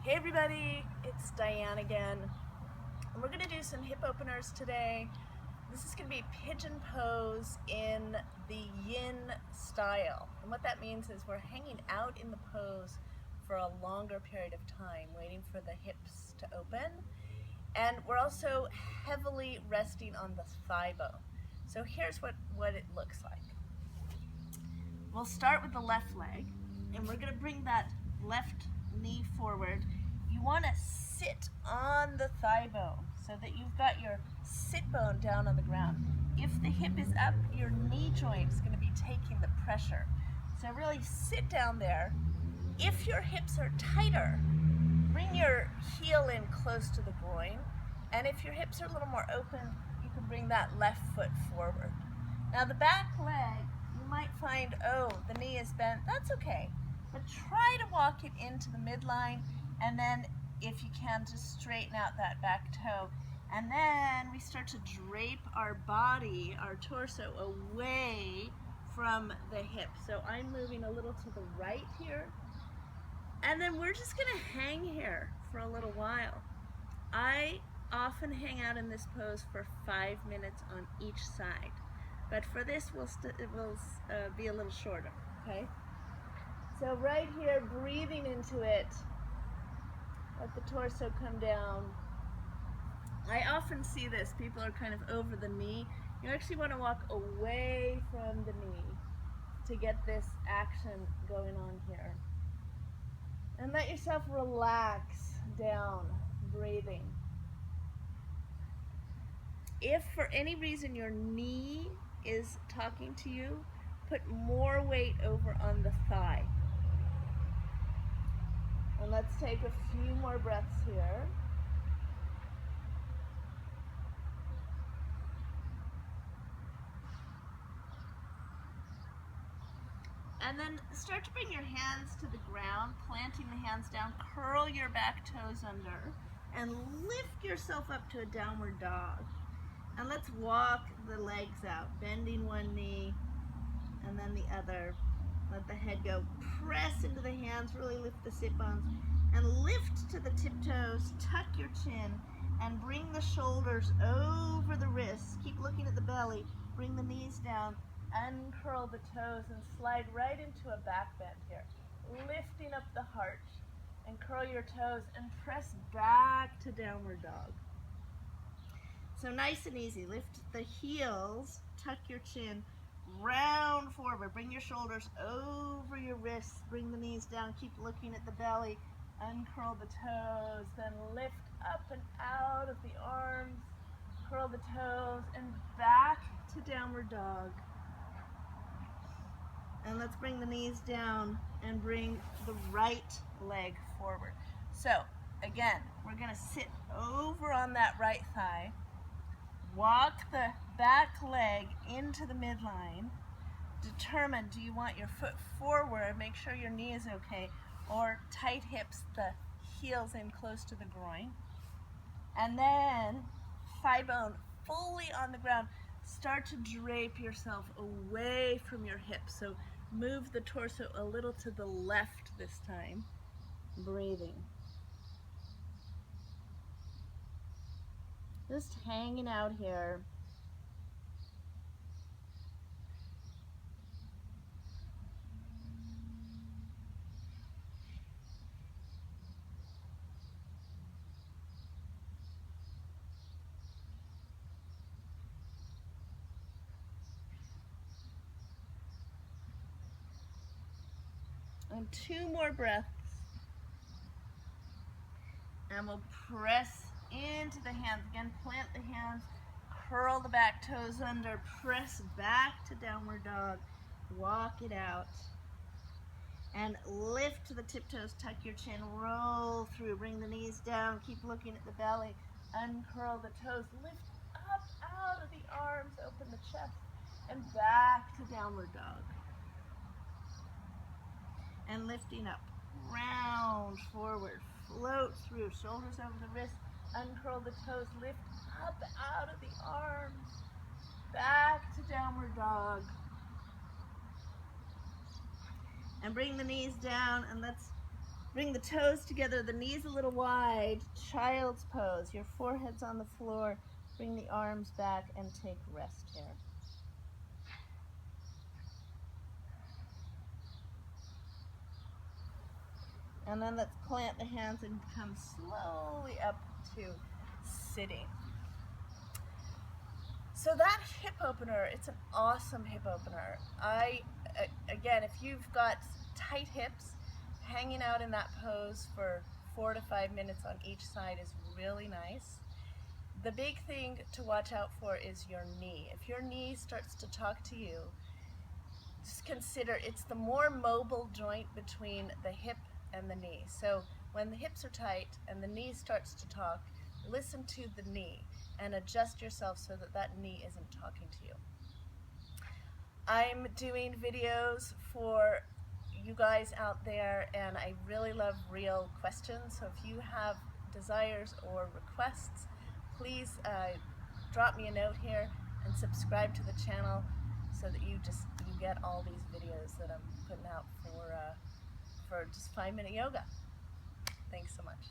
Hey everybody, it's Diane again, and we're going to do some hip openers today. This is going to be pigeon pose in the Yin style, and what that means is we're hanging out in the pose for a longer period of time, waiting for the hips to open, and we're also heavily resting on the thigh bone. So here's what it looks like. We'll start with the left leg, and we're going to bring that left knee forward. You want to sit on the thigh bone so that you've got your sit bone down on the ground. If the hip is up, your knee joint is going to be taking the pressure. So really sit down there. If your hips are tighter, bring your heel in close to the groin. And if your hips are a little more open, you can bring that left foot forward. Now the back leg, you might find, oh, the knee is bent. That's okay. But try to walk it into the midline, and then if you can, just straighten out that back toe. And then we start to drape our body, our torso, away from the hip. So I'm moving a little to the right here. And then we're just going to hang here for a little while. I often hang out in this pose for 5 minutes on each side. But for this, it will be a little shorter, okay? So right here, breathing into it, let the torso come down. I often see this, people are kind of over the knee. You actually want to walk away from the knee to get this action going on here. And let yourself relax down, breathing. If for any reason your knee is talking to you, put more weight over on the thigh. And let's take a few more breaths here. And then start to bring your hands to the ground, planting the hands down, curl your back toes under, and lift yourself up to a downward dog. And let's walk the legs out, bending one knee and then the other. Let the head go. Press into the hands, really lift the sit bones, and lift to the tiptoes, tuck your chin, and bring the shoulders over the wrists. Keep looking at the belly, bring the knees down, uncurl the toes, and slide right into a back bend here. Lifting up the heart, and curl your toes, and press back to downward dog. So nice and easy. Lift the heels, tuck your chin, round forward. Bring your shoulders over your wrists. Bring the knees down. Keep looking at the belly. Uncurl the toes. Then lift up and out of the arms. Curl the toes and back to downward dog. And let's bring the knees down and bring the right leg forward. So again, we're going to sit over on that right thigh. Walk the back leg into the midline. Determine, do you want your foot forward, make sure your knee is okay, or tight hips, the heels in close to the groin. And then thigh bone fully on the ground. Start to drape yourself away from your hips. So move the torso a little to the left this time. Breathing. Just hanging out here. And 2 more breaths. And we'll press into the hands. Again, plant the hands, curl the back toes under, press back to downward dog, walk it out. And lift to the tiptoes, tuck your chin, roll through, bring the knees down, keep looking at the belly, uncurl the toes, lift up out of the arms, open the chest, and back to downward dog. And lifting up, round forward, float through, shoulders over the wrists, uncurl the toes, lift up out of the arms, back to downward dog. And bring the knees down, and let's Bring the toes together, the knees a little wide, child's pose. Your forehead's on the floor. Bring the arms back and take rest here. And then let's plant the hands and come slowly up to sitting. So that hip opener, it's an awesome hip opener. Again, if you've got tight hips, hanging out in that pose for 4 to 5 minutes on each side is really nice. The big thing to watch out for is your knee. If your knee starts to talk to you, just consider it's the more mobile joint between the hip and the knee. So when the hips are tight and the knee starts to talk, listen to the knee and adjust yourself so that that knee isn't talking to you. I'm doing videos for you guys out there, and I really love real questions. So if you have desires or requests, please drop me a note here and subscribe to the channel so that you get all these videos that I'm putting out for just 5-minute yoga. Thanks so much.